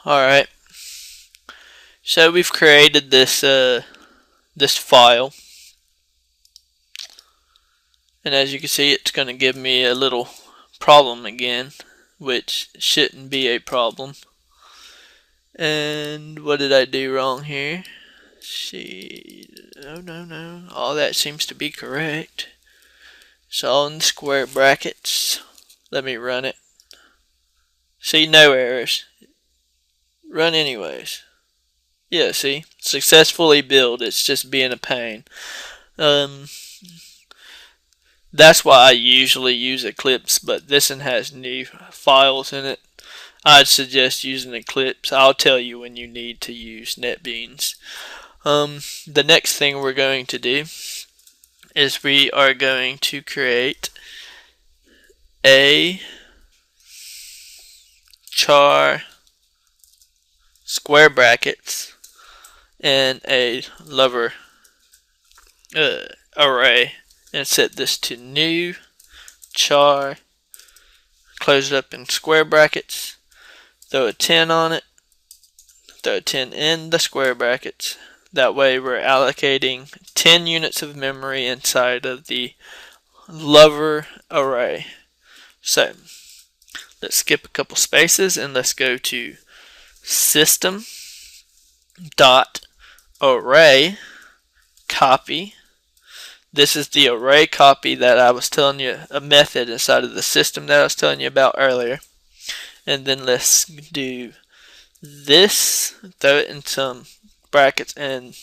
Alright, so we've created this file, and as you can see, it's going to give me a little problem again, which shouldn't be a problem. And what did I do wrong here? No, all that seems to be correct. It's all in the square brackets. Let me run it. See, no errors. Run anyways. Yeah, see, successfully build. It's just being a pain. That's why I usually use Eclipse, but this one has new files in it. I'd suggest using Eclipse. I'll tell you when you need to use NetBeans. The next thing we're going to do is we are going to create a char square brackets and a lover array, and set this to new char, close it up in square brackets, throw a 10 on it, throw a 10 in the square brackets. That way we're allocating 10 units of memory inside of the lover array. So let's skip a couple spaces and let's go to system dot array copy. This is the array copy that I was telling you, a method inside of the system that I was telling you about earlier. And then let's do this, throw it in some brackets, and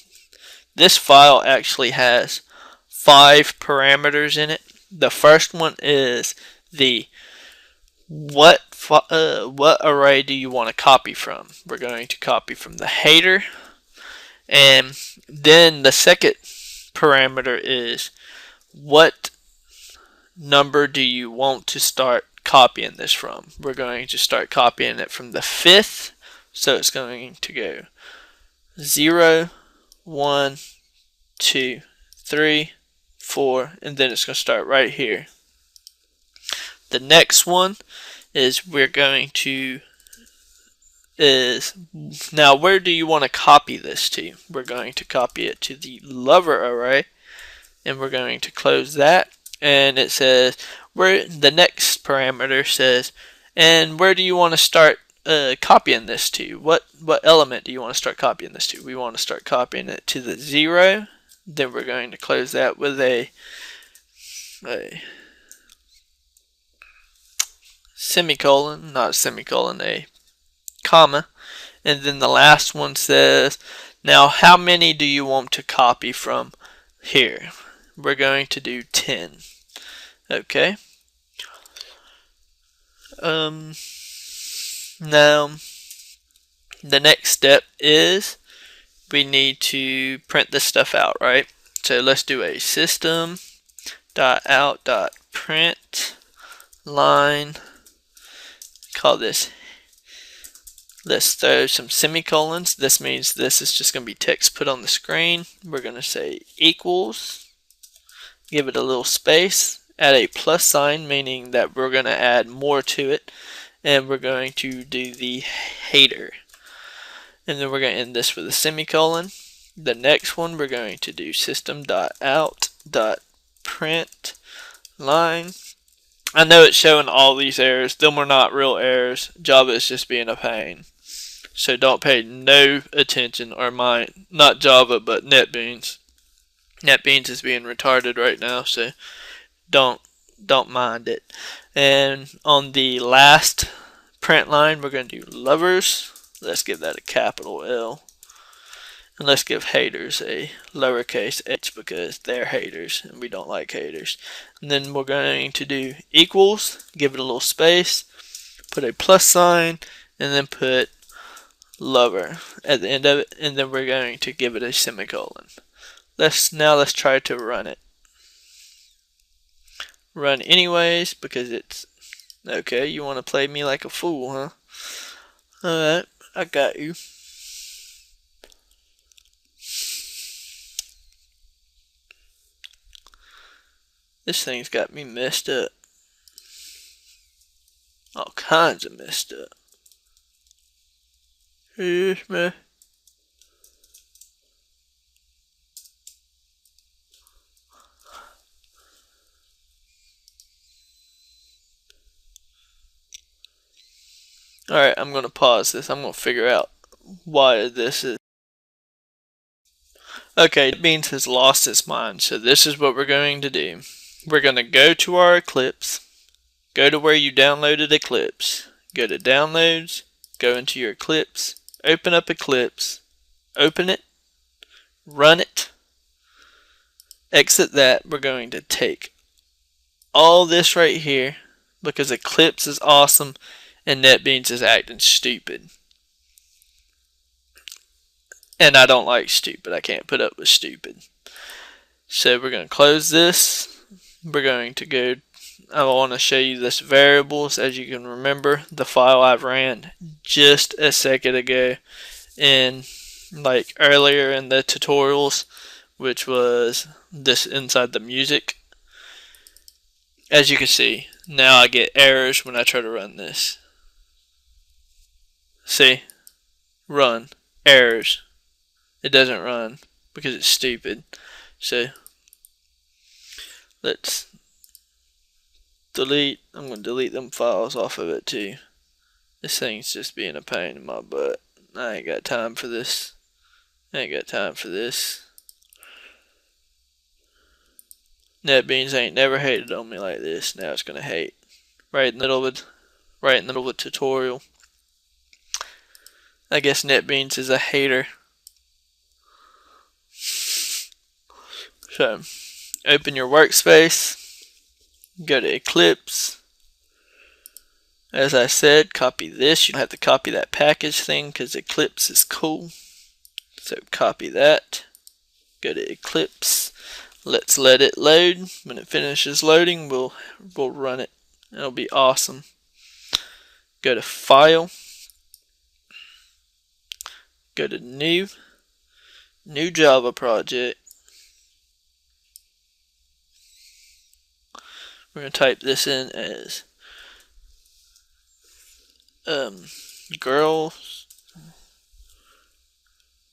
this file actually has 5 parameters in it. The first one is the what array do you want to copy from? We're going to copy from the header, and then the second parameter is what number do you want to start copying this from? We're going to start copying it from the 5th, so it's going to go 0, 1, 2, 3, 4, and then it's going to start right here. The next one is we're going to now where do you want to copy this to? We're going to copy it to the lover array, and we're going to close that, and it says where the next parameter says, and where do you want to start copying this to? What element do you want to start copying this to? We want to start copying it to the 0. Then we're going to close that with a semicolon, not a semicolon, a comma, and then the last one says, now how many do you want to copy from here? We're going to do 10. Okay. Now the next step is we need to print this stuff out, right? So let's do a system.out.print line. Call this, let's throw some semicolons. This means this is just going to be text put on the screen. We're going to say equals, give it a little space, add a plus sign, meaning that we're going to add more to it, and we're going to do the header. And then we're going to end this with a semicolon. The next one we're going to do system.out.print line. I know it's showing all these errors. Them are not real errors. Java is just being a pain. So don't pay no attention, or not Java, but NetBeans. NetBeans is being retarded right now, so don't mind it. And on the last print line, we're going to do lovers. Let's give that a capital L. And let's give haters a lowercase h because they're haters and we don't like haters. And then we're going to do equals, give it a little space, put a plus sign, and then put lover at the end of it, and then we're going to give it a semicolon. Let's try to run it. Run anyways because it's Okay, you want to play me like a fool, huh? Alright, I got you. This thing's got me messed up. All kinds of messed up. Yes, man. Alright, I'm going to pause this. I'm going to figure out why this is. Okay, NetBeans has lost its mind, so this is what we're going to do. We're going to go to our Eclipse, go to where you downloaded Eclipse, go to Downloads, go into your Eclipse, open up Eclipse, open it, run it, exit that. We're going to take all this right here because Eclipse is awesome and NetBeans is acting stupid. And I don't like stupid. I can't put up with stupid. So we're going to close this. We're going to go. I want to show you this variables. As you can remember, the file I ran just a second ago in like earlier in the tutorials, which was this inside the music. As you can see, now I get errors when I try to run this. See? Run. Errors. It doesn't run because it's stupid. So let's delete. I'm going to delete them files off of it too. This thing's just being a pain in my butt. I ain't got time for this. NetBeans ain't never hated on me like this. Now it's gonna hate. Right in the middle of a tutorial. I guess NetBeans is a hater. So, open your workspace. Go to Eclipse. As I said, copy this. You don't have to copy that package thing because Eclipse is cool. So copy that. Go to Eclipse. Let's let it load. When it finishes loading, we'll run it. It'll be awesome. Go to File. Go to New Java project. We're going to type this in as girls.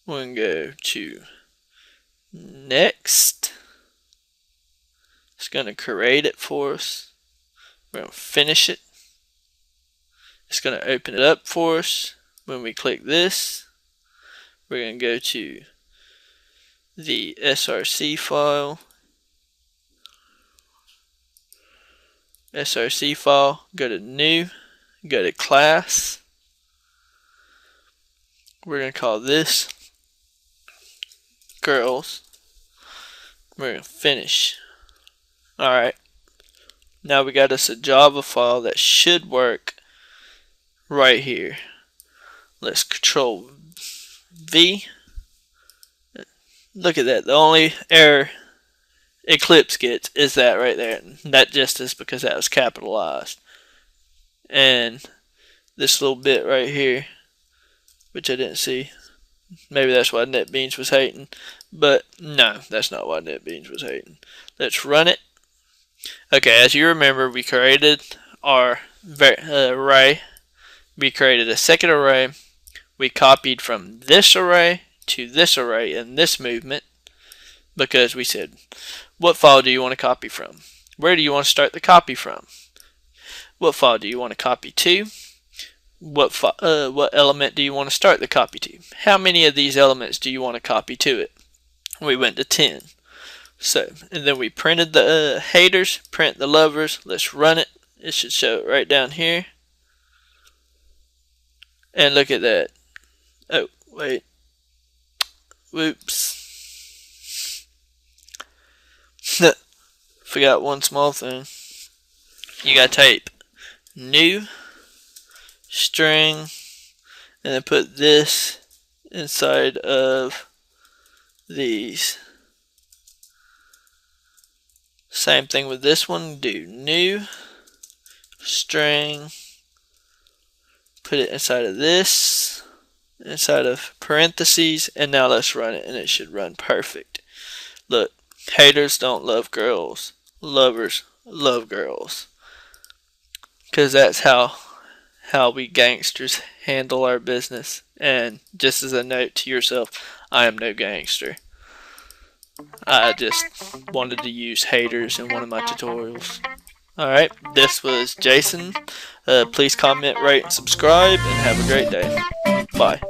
We're going to go to next. It's going to create it for us. We're going to finish it. It's going to open it up for us. When we click this, we're going to go to the src file. src file, go to new, go to class. We're going to call this girls. We're going to finish. Alright, now we got us a Java file that should work right here. Let's Control V. Look at that. The only error Eclipse gets is that right there. That just is because that was capitalized. And this little bit right here, which I didn't see. Maybe that's why NetBeans was hating. But no, that's not why NetBeans was hating. Let's run it. Okay, as you remember, we created our array. We created a second array. We copied from this array to this array in this movement because we said, what file do you want to copy from? Where do you want to start the copy from? What file do you want to copy to? What element do you want to start the copy to? How many of these elements do you want to copy to it? We went to 10. So, and then we printed the headers, print the lovers. Let's run it. It should show it right down here. And look at that. Oh, wait. Whoops. Forgot one small thing. You gotta type new string and then put this inside of these. Same thing with this one. Do new string, put it inside of this, inside of parentheses, and now let's run it, and it should run perfect. Look, haters don't love girls, lovers love girls, because that's how we gangsters handle our business. And just as a note to yourself, I am no gangster. I just wanted to use haters in one of my tutorials. Alright, this was Jason. Please comment, rate, and subscribe, and have a great day. Bye.